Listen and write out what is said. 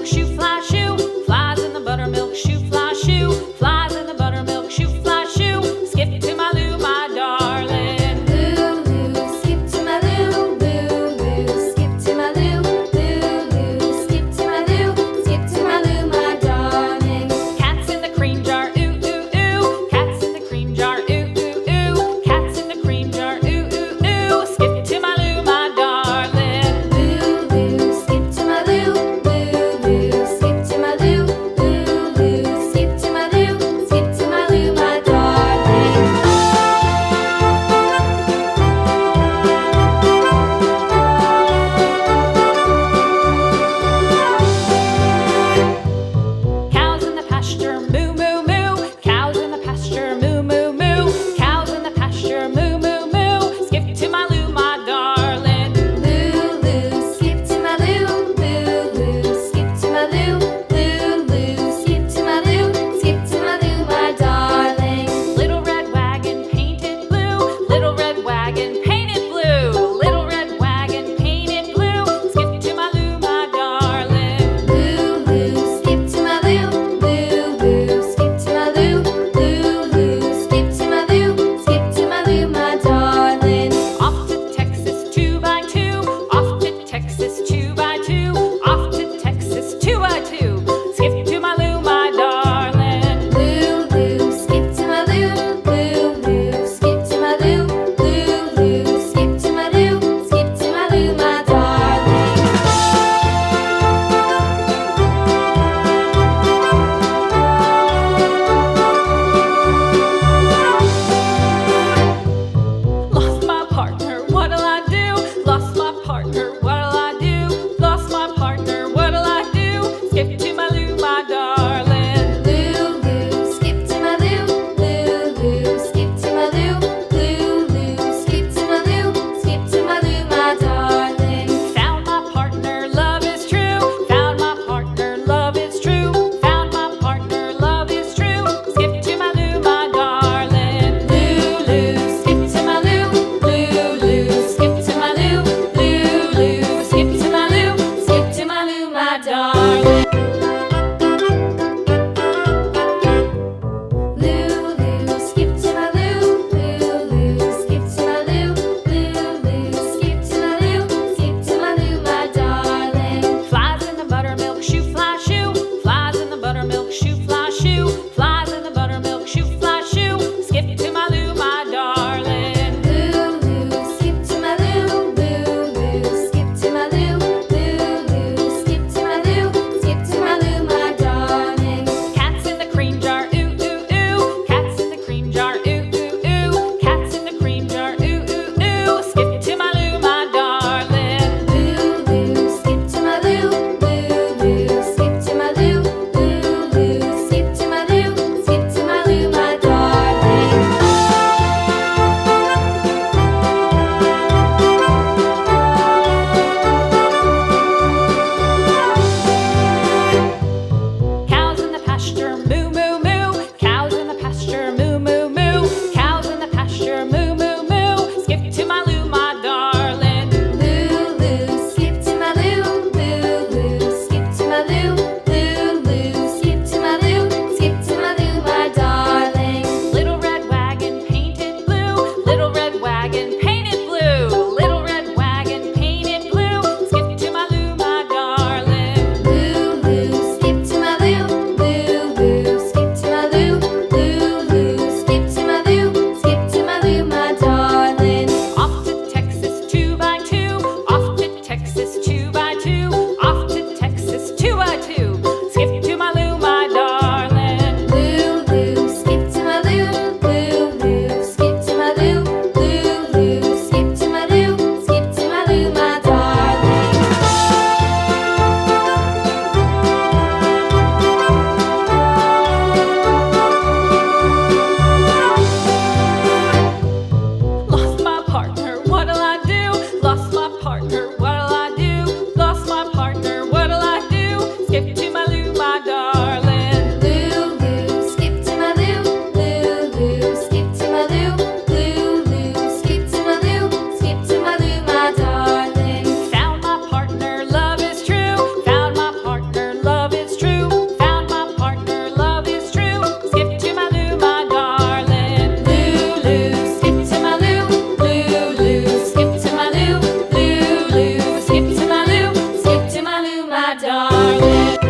buttermilk shoe fly shoe. Flies in the buttermilk shoe fly shoe. Flies in the buttermilk shoe fly shoe. Skip to my Lou, my darling. Lou, skip to my Lou. Lou, skip to my Lou. Lou, skip to my Lou. Skip to my Lou, my darling. Cats in the cream jar, ooh, ooh, ooh. Cats in the cream jar, ooh, ooh, ooh. Cats in the cream jar, ooh, ooh, ooh. Skip to my Lou, my darling. Lou, skip to my Lou. Lou, darling.